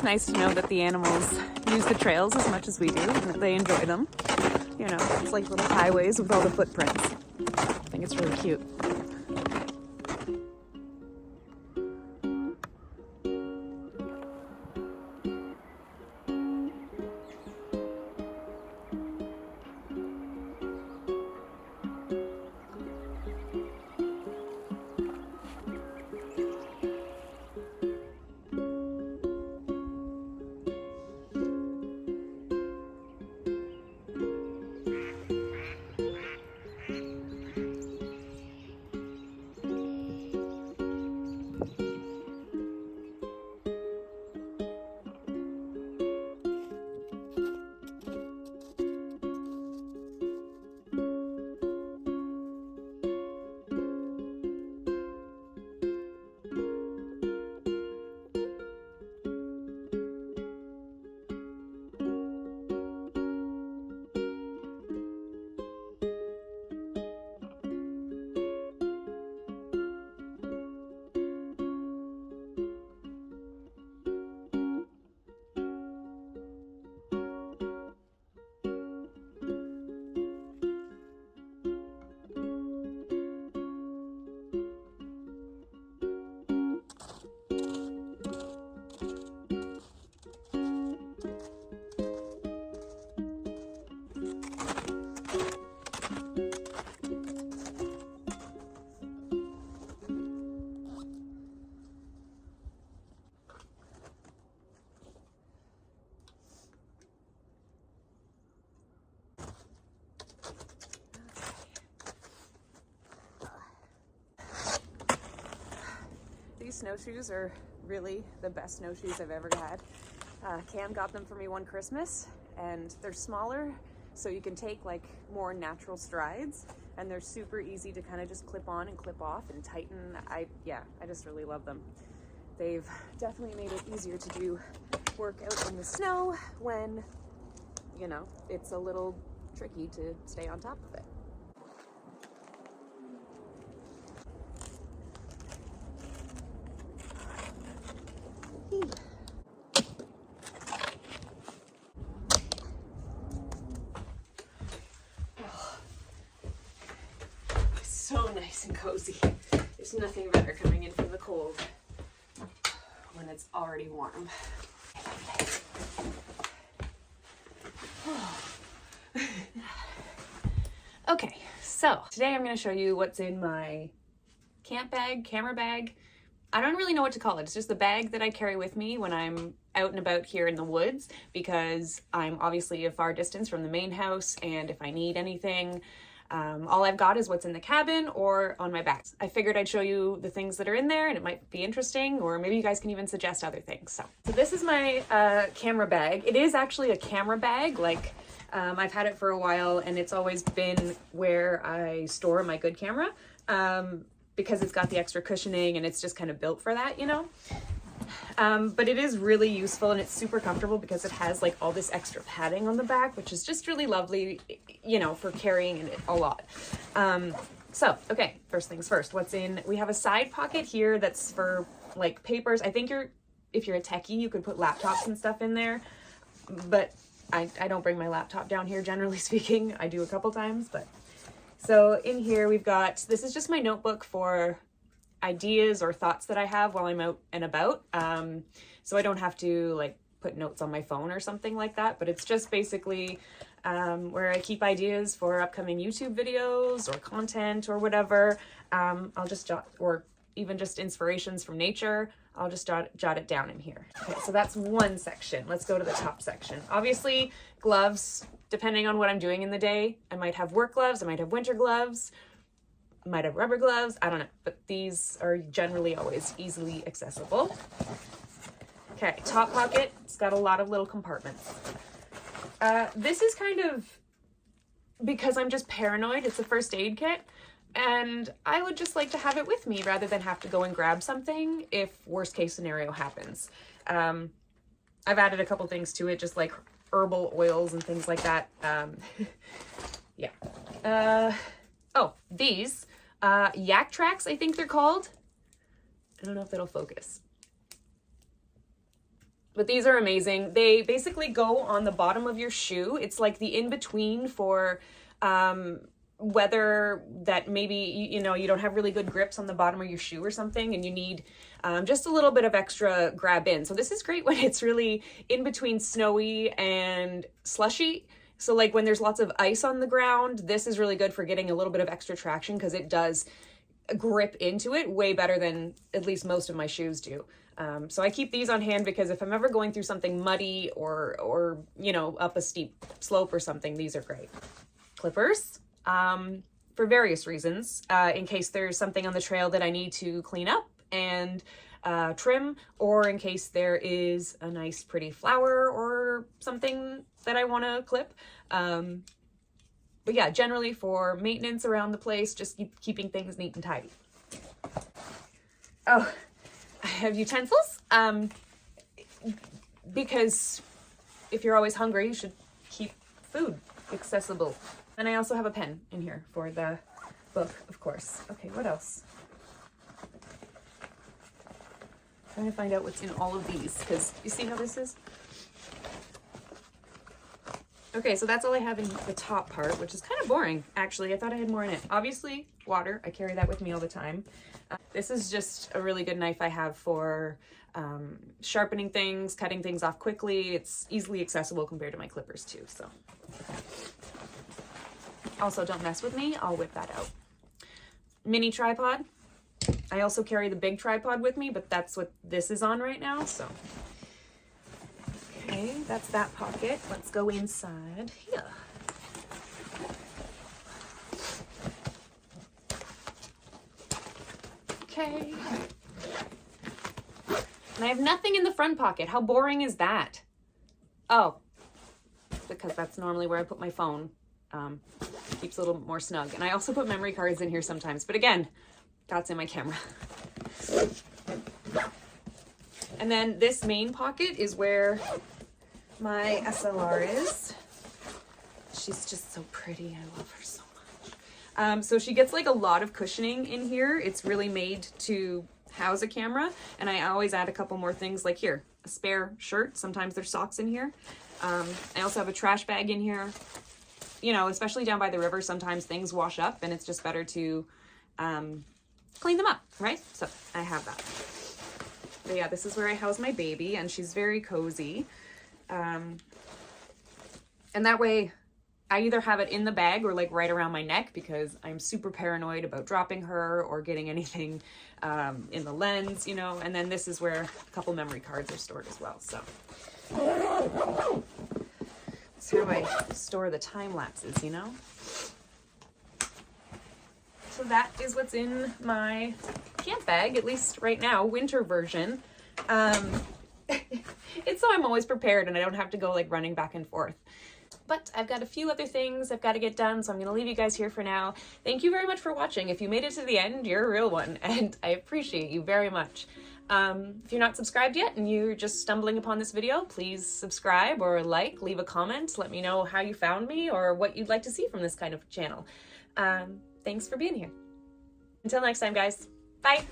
nice to know that the animals use the trails as much as we do and that they enjoy them. You know, it's like little highways with all the footprints. I think it's really cute. These snowshoes are really the best snowshoes I've ever had. Cam got them for me one Christmas, and they're smaller, so you can take like more natural strides, and they're super easy to kind of just clip on and clip off and tighten. I just really love them. They've definitely made it easier to do work out in the snow when, you know, it's a little tricky to stay on top of it. So nice and cozy. There's nothing better coming in from the cold when it's already warm. Okay, so today I'm going to show you what's in my camp bag, camera bag. I don't really know what to call it. It's just the bag that I carry with me when I'm out and about here in the woods, because I'm obviously a far distance from the main house, and if I need anything, all I've got is what's in the cabin or on my back. I figured I'd show you the things that are in there, and it might be interesting, or maybe you guys can even suggest other things. So this is my camera bag. It is actually a camera bag. Like, I've had it for a while, and it's always been where I store my good camera, because it's got the extra cushioning and it's just kind of built for that, you know? But it is really useful, and it's super comfortable because it has like all this extra padding on the back, which is just really lovely, you know, for carrying it a lot. So, okay, first things first, what's in, we have a side pocket here that's for like papers. I think if you're a techie, you could put laptops and stuff in there, but I don't bring my laptop down here, generally speaking. I do a couple times, but so in here we've got, this is just my notebook for ideas or thoughts that I have while I'm out and about. So I don't have to like put notes on my phone or something like that, but it's just basically where I keep ideas for upcoming YouTube videos or content or whatever. I'll just jot, or even just inspirations from nature, I'll just jot it down in here. Okay, so that's one section. Let's go to the top section. Obviously, gloves, depending on what I'm doing in the day. I might have work gloves, I might have winter gloves, I might have rubber gloves, I don't know, but these are generally always easily accessible. Okay, top pocket, it's got a lot of little compartments. This is kind of, because I'm just paranoid, it's a first aid kit, and I would just like to have it with me rather than have to go and grab something if worst case scenario happens. I've added a couple things to it, just like herbal oils and things like that. Yeah. Oh, these yak tracks, I think they're called. I don't know if that'll focus. But these are amazing. They basically go on the bottom of your shoe. It's like the in-between for weather that maybe, you know, you don't have really good grips on the bottom of your shoe or something, and you need just a little bit of extra grab in. So this is great when it's really in between snowy and slushy. So like when there's lots of ice on the ground, this is really good for getting a little bit of extra traction because it does grip into it way better than at least most of my shoes do. So I keep these on hand because if I'm ever going through something muddy or you know, up a steep slope or something, these are great. Clippers, for various reasons, in case there's something on the trail that I need to clean up and trim, or in case there is a nice pretty flower or something that I want to clip. But yeah, generally for maintenance around the place, just keeping things neat and tidy. Oh, I have utensils, because if you're always hungry, you should keep food accessible. And I also have a pen in here for the book, of course. Okay, what else? Trying to find out what's in all of these, because you see how this is? Okay, so that's all I have in the top part, which is kind of boring, actually. I thought I had more in it. Obviously, water. I carry that with me all the time. This is just a really good knife I have for sharpening things, cutting things off quickly. It's easily accessible compared to my clippers, too. So, also, don't mess with me. I'll whip that out. Mini tripod. I also carry the big tripod with me, but that's what this is on right now, so... Okay, that's that pocket. Let's go inside here. Okay. And I have nothing in the front pocket. How boring is that? Oh, because that's normally where I put my phone. Keeps a little more snug. And I also put memory cards in here sometimes. But again, that's in my camera. And then this main pocket is where my SLR is. She's just so pretty. I love her so much. So she gets like a lot of cushioning in here. It's really made to house a camera. And I always add a couple more things, like here, a spare shirt. Sometimes there's socks in here. I also have a trash bag in here. You know, especially down by the river, sometimes things wash up and it's just better to clean them up, right? So I have that. But yeah, this is where I house my baby, and she's very cozy. And that way I either have it in the bag or like right around my neck, because I'm super paranoid about dropping her or getting anything in the lens, you know. And then this is where a couple memory cards are stored as well. So that's how I store the time lapses, you know. So that is what's in my camp bag, at least right now, winter version. It's so I'm always prepared and I don't have to go like running back and forth. But I've got a few other things I've got to get done, so I'm going to leave you guys here for now. Thank you very much for watching. If you made it to the end, you're a real one, and I appreciate you very much. If you're not subscribed yet and you're just stumbling upon this video, please subscribe or like, leave a comment, let me know how you found me or what you'd like to see from this kind of channel. Thanks for being here. Until next time, guys. Bye.